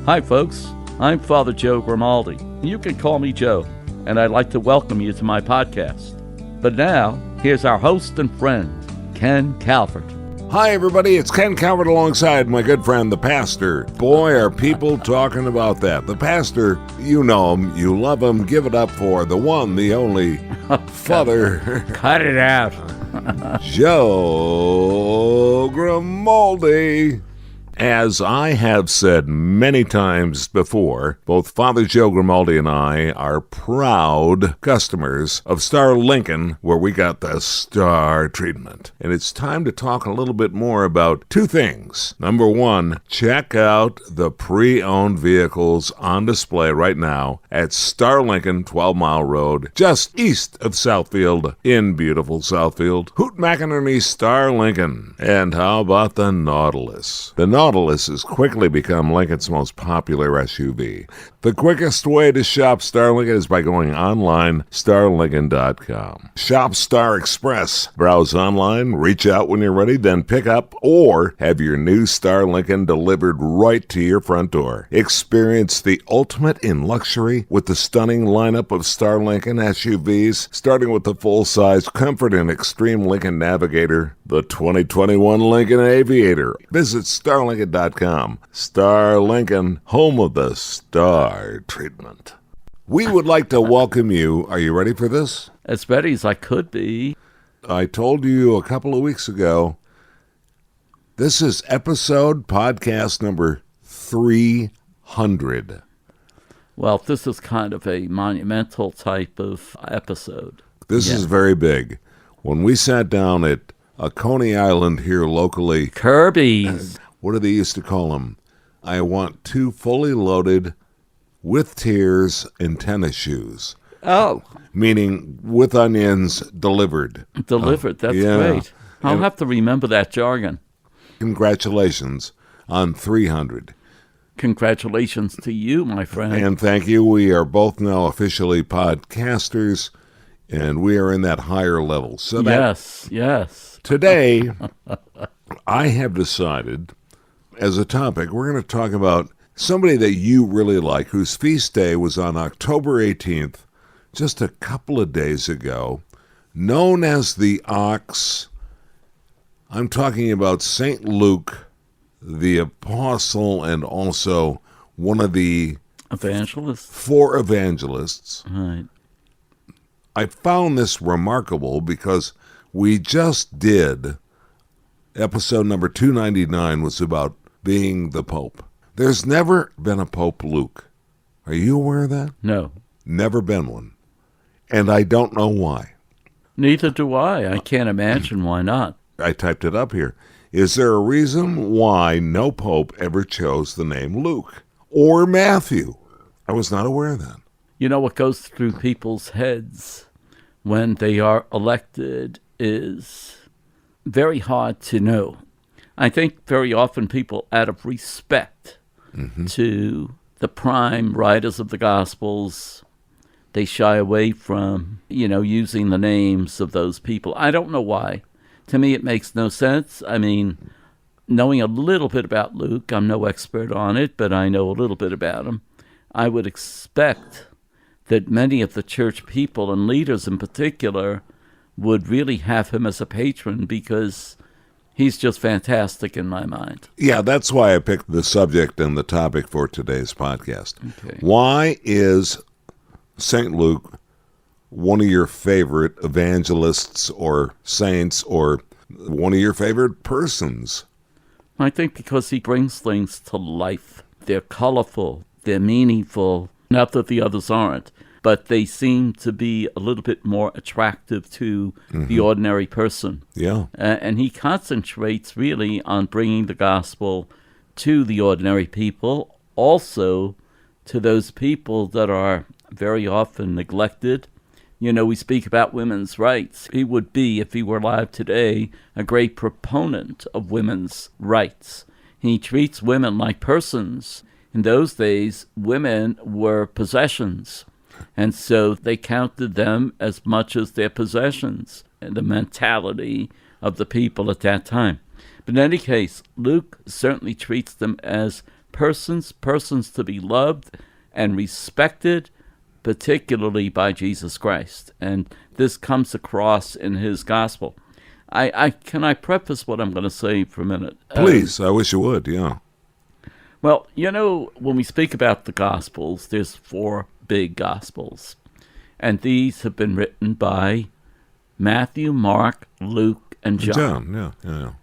Hi folks, I'm Father Joe Grimaldi. You can call me Joe, and I'd like to welcome you to my podcast. But now, here's our host and friend, Ken Calvert. Hi everybody, it's Ken Calvert alongside my good friend, the pastor. Boy, are people talking about that. The pastor, you know him, you love him, give it up for the one, the only, Father... Cut it out. Joe Grimaldi. As I have said many times before, both Father Joe Grimaldi and I are proud customers of Star Lincoln, where we got the star treatment. And it's time to talk a little bit more about two things. Number one, check out the pre-owned vehicles on display right now at Star Lincoln, 12 Mile Road, just east of Southfield in beautiful Southfield. Hoot McInerney Star Lincoln. And how about the Nautilus? The Nautilus has quickly become Lincoln's most popular SUV. The quickest way to shop Star Lincoln is by going online, starlincoln.com. Shop Star Express. Browse online, reach out when you're ready, then pick up or have your new Star Lincoln delivered right to your front door. Experience the ultimate in luxury with the stunning lineup of Star Lincoln SUVs, starting with the full-size Comfort and Extreme Lincoln Navigator, the 2021 Lincoln Aviator. Visit starlincoln.com. Star Lincoln, home of the star treatment. We would like to welcome you. Are you ready for this? As ready as I could be. I told you a couple of weeks ago, this is podcast number 300. Well, this is kind of a monumental type of episode. This is very big. When we sat down at Coney Island here locally. Kirby's. What do they used to call them? I want two fully loaded with tears and tennis shoes. Oh. Meaning with onions delivered. Delivered, that's great. I'll have to remember that jargon. Congratulations on 300. Congratulations to you, my friend. And thank you. We are both now officially podcasters, and we are in that higher level. So yes. Today, I have decided, as a topic, we're going to talk about somebody that you really like, whose feast day was on October 18th, just a couple of days ago, known as the Ox. I'm talking about St. Luke, the apostle, and also one of the evangelists. 4 evangelists. Right. I found this remarkable because we just did, episode number 299 was about being the Pope. There's never been a Pope Luke. Are you aware of that? No. Never been one. And I don't know why. Neither do I. I can't imagine why not. I typed it up here. Is there a reason why no Pope ever chose the name Luke or Matthew? I was not aware of that. You know, what goes through people's heads when they are elected is very hard to know. I think very often people, out of respect to the prime writers of the Gospels, they shy away from, using the names of those people. I don't know why. To me, it makes no sense. I mean, knowing a little bit about Luke, I'm no expert on it, but I know a little bit about him. I would expect that many of the church people and leaders in particular would really have him as a patron because he's just fantastic in my mind. Yeah, that's why I picked the subject and the topic for today's podcast. Okay. Why is St. Luke one of your favorite evangelists or saints or one of your favorite persons? I think because he brings things to life. They're colorful, they're meaningful, not that the others aren't, but they seem to be a little bit more attractive to the ordinary person. Yeah. And he concentrates really on bringing the gospel to the ordinary people, also to those people that are very often neglected. We speak about women's rights. He would be, if he were alive today, a great proponent of women's rights. He treats women like persons. In those days, women were possessions, and so they counted them as much as their possessions, and the mentality of the people at that time. But in any case, Luke certainly treats them as persons to be loved and respected, particularly by Jesus Christ. And this comes across in his gospel. Can I preface what I'm going to say for a minute? Please, I wish you would, yeah. Well, when we speak about the Gospels, there's 4 big Gospels. And these have been written by Matthew, Mark, Luke, and John. Yeah.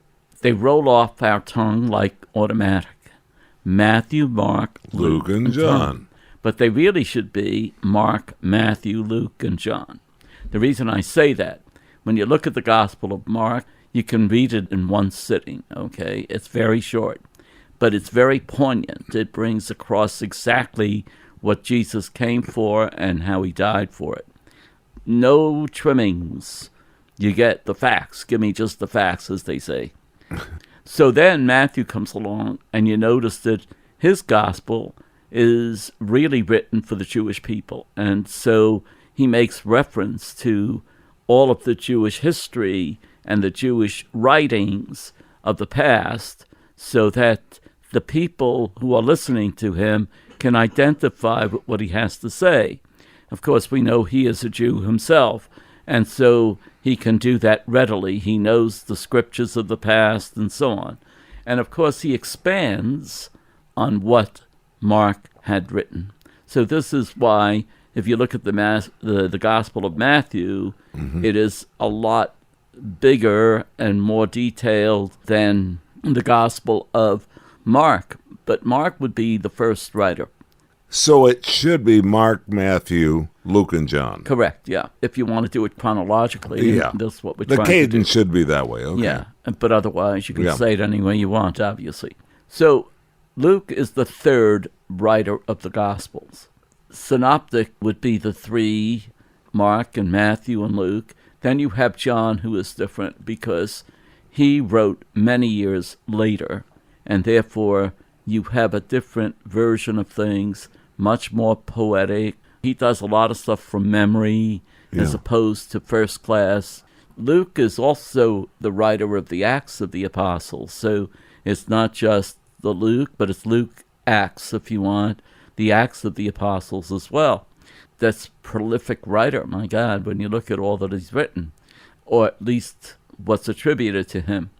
They roll off our tongue like automatic. Matthew, Mark, Luke, and John. But they really should be Mark, Matthew, Luke, and John. The reason I say that, when you look at the Gospel of Mark, you can read it in one sitting, okay? It's very short, but it's very poignant. It brings across exactly what Jesus came for and how he died for it. No trimmings. You get the facts. Give me just the facts, as they say. So then Matthew comes along, and you notice that his gospel is really written for the Jewish people. And so he makes reference to all of the Jewish history and the Jewish writings of the past so that the people who are listening to him can identify with what he has to say. Of course, we know he is a Jew himself, and so he can do that readily. He knows the scriptures of the past and so on. And of course, he expands on what Mark had written. So this is why, if you look at the Gospel of Matthew, it is a lot bigger and more detailed than the Gospel of Mark. But Mark would be the first writer. So it should be Mark, Matthew, Luke, and John. Correct, yeah. If you want to do it chronologically, that's what we're trying to do. The cadence should be that way, okay. Yeah, but otherwise you can say it any way you want, obviously. So Luke is the third writer of the Gospels. Synoptic would be the 3, Mark and Matthew and Luke. Then you have John, who is different because he wrote many years later, and therefore you have a different version of things, much more poetic. He does a lot of stuff from memory as opposed to first class. Luke is also the writer of the Acts of the Apostles, so it's not just the Luke, but it's Luke Acts, if you want, the Acts of the Apostles as well. That's prolific writer, my God, when you look at all that he's written, or at least what's attributed to him.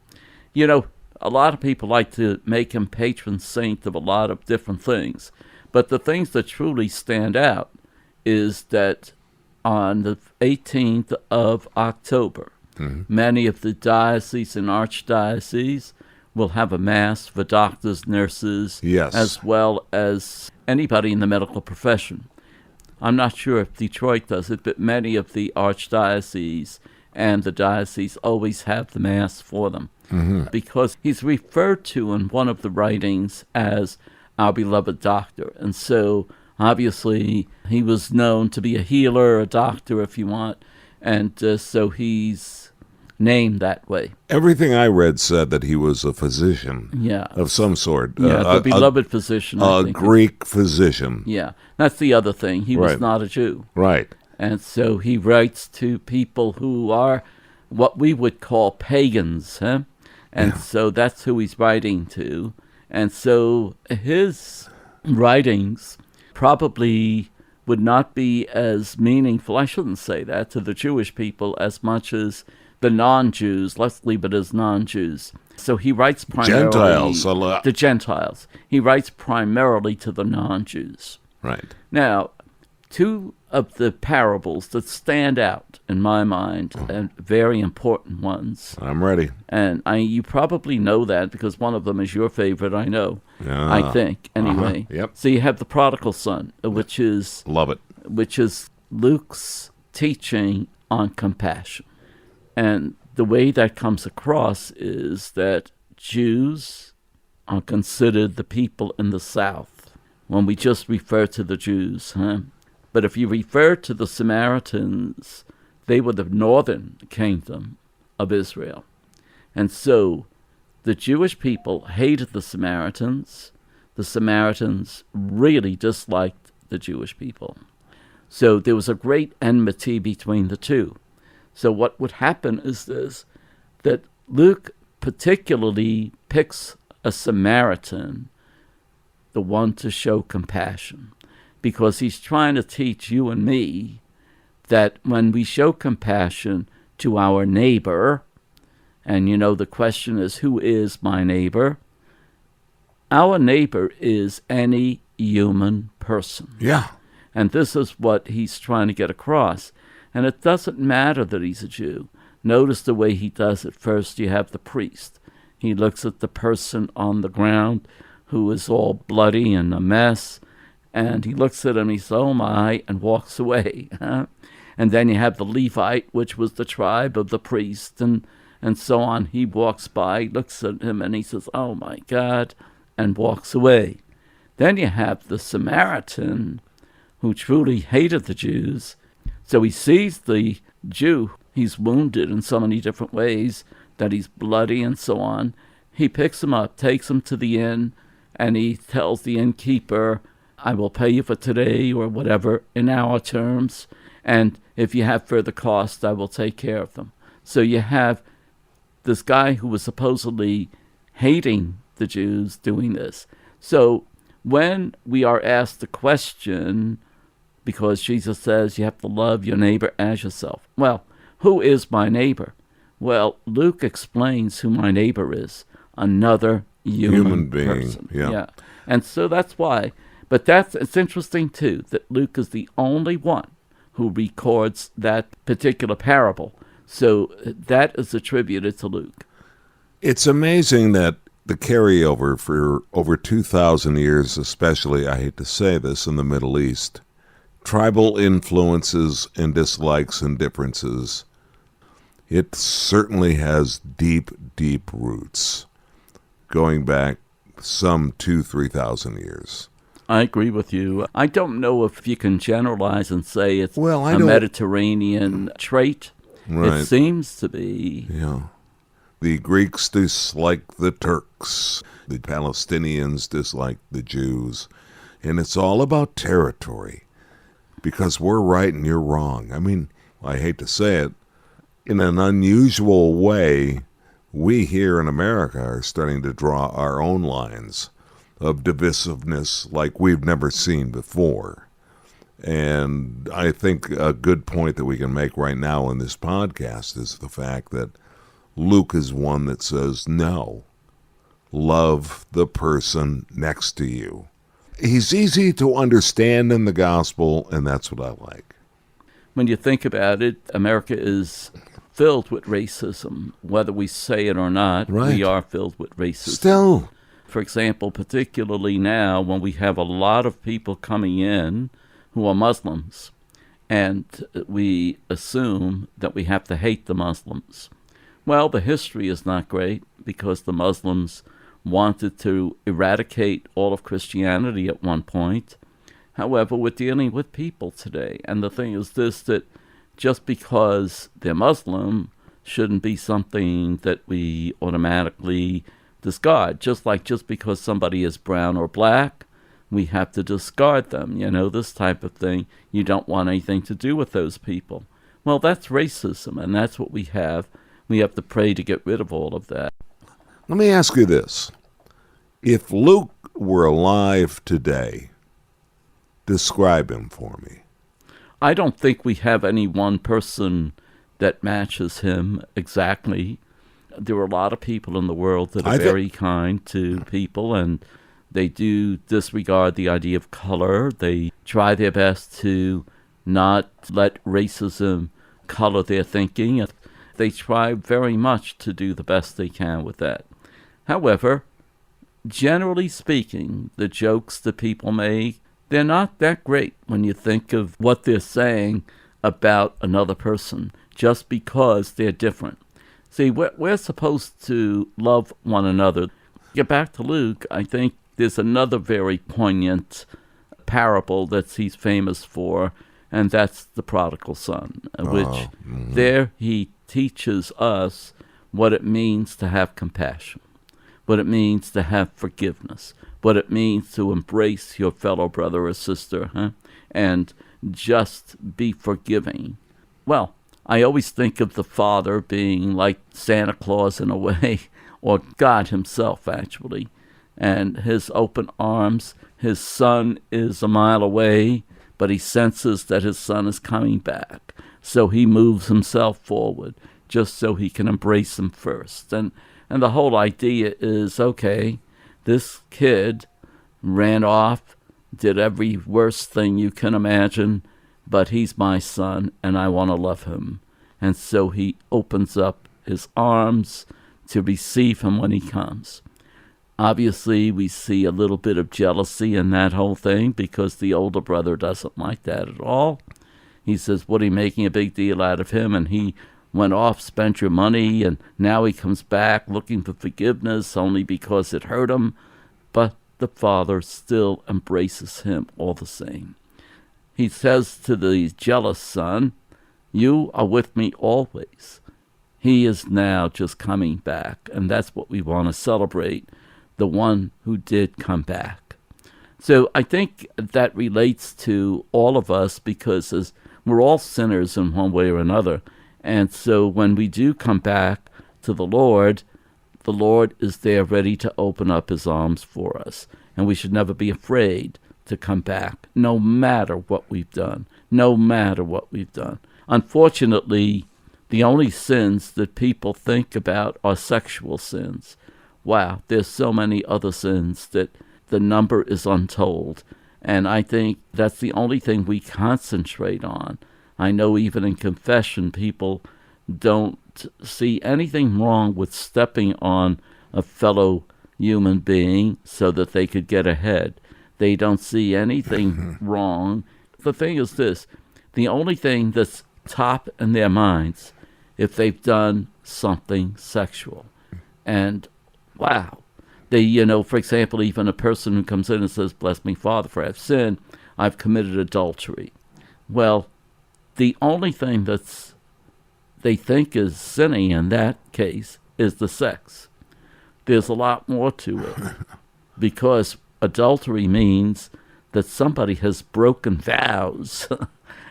A lot of people like to make him patron saint of a lot of different things, but the things that truly stand out is that on the 18th of October, many of the dioceses and archdioceses will have a mass for doctors, nurses, as well as anybody in the medical profession. I'm not sure if Detroit does it, but many of the archdioceses and the dioceses always have the mass for them. Because he's referred to in one of the writings as our beloved doctor. And so, obviously, he was known to be a healer, a doctor, if you want, and so he's named that way. Everything I read said that he was a physician of some sort. The beloved physician. A Greek physician. Yeah, that's the other thing. He was not a Jew. Right. And so he writes to people who are what we would call pagans, And so that's who he's writing to. And so his writings probably would not be as meaningful, I shouldn't say that, to the Jewish people as much as the non-Jews. Let's leave it as non-Jews. So he writes primarily... Gentiles a lot. The Gentiles. He writes primarily to the non-Jews. Right. Now, 2 of the parables that stand out in my mind, and very important ones. I'm ready. And you probably know that because one of them is your favorite, I know. I think, anyway. Yep. So you have the Prodigal Son, which is... Love it. Which is Luke's teaching on compassion. And the way that comes across is that Jews are considered the people in the South when we just refer to the Jews, But if you refer to the Samaritans, they were the northern kingdom of Israel. And so the Jewish people hated the Samaritans. The Samaritans really disliked the Jewish people. So there was a great enmity between the two. So what would happen is this, that Luke particularly picks a Samaritan the one to show compassion, because he's trying to teach you and me that when we show compassion to our neighbor, and the question is, who is my neighbor? Our neighbor is any human person. Yeah. And this is what he's trying to get across. And it doesn't matter that he's a Jew. Notice the way he does it. First, you have the priest. He looks at the person on the ground who is all bloody and a mess, and he looks at him, he says, "Oh my," and walks away. And then you have the Levite, which was the tribe of the priest, and so on. He walks by, looks at him, and he says, "Oh my God," and walks away. Then you have the Samaritan, who truly hated the Jews. So he sees the Jew, he's wounded in so many different ways, that he's bloody and so on. He picks him up, takes him to the inn, and he tells the innkeeper, "I will pay you for today," or whatever, in our terms, "and if you have further costs, I will take care of them." So you have this guy who was supposedly hating the Jews doing this. So when we are asked the question, because Jesus says you have to love your neighbor as yourself. Well, who is my neighbor? Well, Luke explains who my neighbor is. Another human being. person. Yeah. And so that's why. But it's interesting, too, that Luke is the only one who records that particular parable. So that is attributed to Luke. It's amazing that the carryover for over 2,000 years, especially, I hate to say this, in the Middle East, tribal influences and dislikes and differences, it certainly has deep, deep roots, going back some 3,000 years. I agree with you. I don't know if you can generalize and say it's a Mediterranean trait. Right. It seems to be. Yeah. The Greeks dislike the Turks. The Palestinians dislike the Jews. And it's all about territory, because we're right and you're wrong. I mean, I hate to say it, in an unusual way, we here in America are starting to draw our own lines of divisiveness like we've never seen before. And I think a good point that we can make right now in this podcast is the fact that Luke is one that says, no, love the person next to you. He's easy to understand in the gospel, and that's what I like. When you think about it, America is filled with racism. Whether we say it or not, Right. We are filled with racism. Still. For example, particularly now when we have a lot of people coming in who are Muslims, and we assume that we have to hate the Muslims. Well, the history is not great, because the Muslims wanted to eradicate all of Christianity at one point. However, we're dealing with people today. And the thing is this, that just because they're Muslim shouldn't be something that we automatically discard. Just because somebody is brown or black, we have to discard them. This type of thing. You don't want anything to do with those people. Well, that's racism, and that's what we have. We have to pray to get rid of all of that. Let me ask you this. If Luke were alive today, describe him for me. I don't think we have any one person that matches him exactly. There are a lot of people in the world that are very kind to people, and they do disregard the idea of color. They try their best to not let racism color their thinking. They try very much to do the best they can with that. However, generally speaking, the jokes that people make, they're not that great when you think of what they're saying about another person, just because they're different. See, we're supposed to love one another. Get back to Luke, I think there's another very poignant parable that he's famous for, and that's the Prodigal Son, which there he teaches us what it means to have compassion, what it means to have forgiveness, what it means to embrace your fellow brother or sister, and just be forgiving. Well, I always think of the Father being like Santa Claus in a way, or God himself, actually. and his open arms. His son is a mile away, but he senses that his son is coming back. So he moves himself forward just so he can embrace him first. And the whole idea is, okay, this kid ran off, did every worst thing you can imagine, but he's my son, and I want to love him. And so he opens up his arms to receive him when he comes. Obviously, we see a little bit of jealousy in that whole thing because the older brother doesn't like that at all. He says, what are you making a big deal out of him? And he went off, spent your money, and now he comes back looking for forgiveness only because it hurt him. But the father still embraces him all the same. He says to the jealous son, you are with me always. He is now just coming back, and that's what we want to celebrate, the one who did come back. So I think that relates to all of us because as we're all sinners in one way or another. And so when we do come back to the Lord is there ready to open up his arms for us. And we should never be afraid to come back, no matter what we've done, no matter what we've done. Unfortunately, the only sins that people think about are sexual sins. Wow, there's so many other sins that the number is untold. And I think that's the only thing we concentrate on. I know even in confession, people don't see anything wrong with stepping on a fellow human being so that they could get ahead. They don't see anything wrong. The thing is this, the only thing that's top in their minds, if they've done something sexual. And wow, they, for example, even a person who comes in and says, bless me, Father, for I have sinned, I've committed adultery. Well, the only thing that's they think is sinning in that case is the sex. There's a lot more to it because adultery means that somebody has broken vows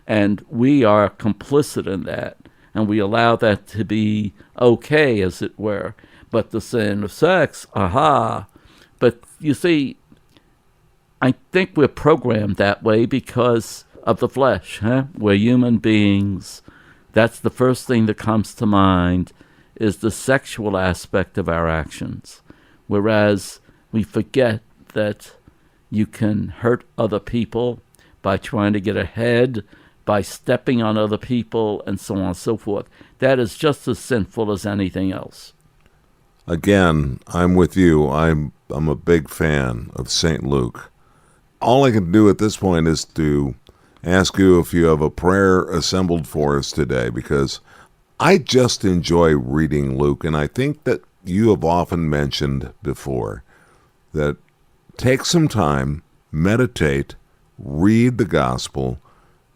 and we are complicit in that and we allow that to be okay, as it were. But the sin of sex, But you see, I think we're programmed that way because of the flesh. We're human beings. That's the first thing that comes to mind is the sexual aspect of our actions. Whereas we forget that you can hurt other people by trying to get ahead, by stepping on other people, and so on and so forth. That is just as sinful as anything else. Again, I'm with you. I'm a big fan of St. Luke. All I can do at this point is to ask you if you have a prayer assembled for us today, because I just enjoy reading Luke, and I think that you have often mentioned before that take some time, meditate, read the gospel,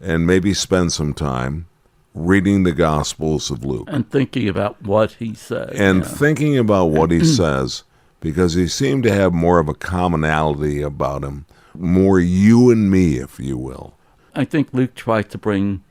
and maybe spend some time reading the Gospels of Luke. And thinking about what he says. And thinking about what he says, because he seemed to have more of a commonality about him, more you and me, if you will. I think Luke tried to bring,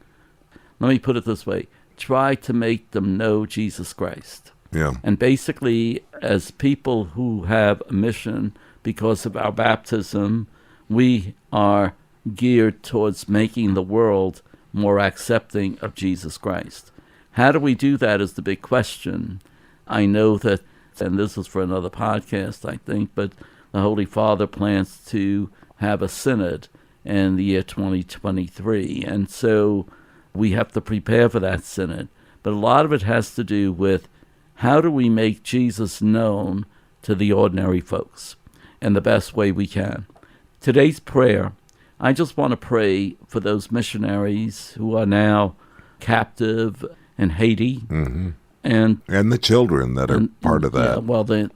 let me put it this way, try to make them know Jesus Christ. Yeah. And basically, as people who have a mission because of our baptism, we are geared towards making the world more accepting of Jesus Christ. How do we do that is the big question. I know that, and this is for another podcast, I think, but the Holy Father plans to have a synod in the year 2023. And so we have to prepare for that synod. But a lot of it has to do with how do we make Jesus known to the ordinary folks in the best way we can. Today's prayer, I just want to pray for those missionaries who are now captive in Haiti. Mm-hmm. And the children that are part of that. Yeah, well, the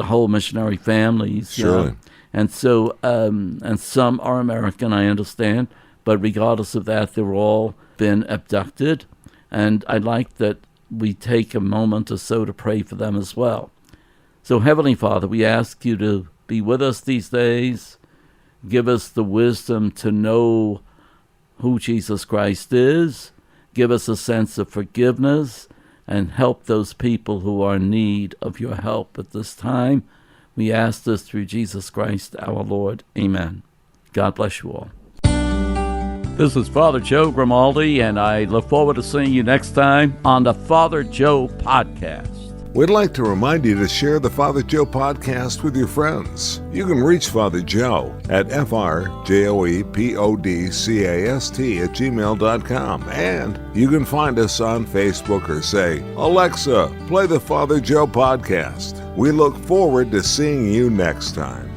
whole missionary families. Surely. And so, and some are American, I understand, but regardless of that, they've all been abducted. And I'd like that we take a moment or so to pray for them as well. So, Heavenly Father, we ask you to be with us these days. Give us the wisdom to know who Jesus Christ is. Give us a sense of forgiveness and help those people who are in need of your help at this time. We ask this through Jesus Christ our Lord. Amen. God bless you all. This is Father Joe Grimaldi, and I look forward to seeing you next time on the Father Joe Podcast. We'd like to remind you to share the Father Joe podcast with your friends. You can reach Father Joe at frjoepodcast@gmail.com, and you can find us on Facebook or say, Alexa, play the Father Joe podcast. We look forward to seeing you next time.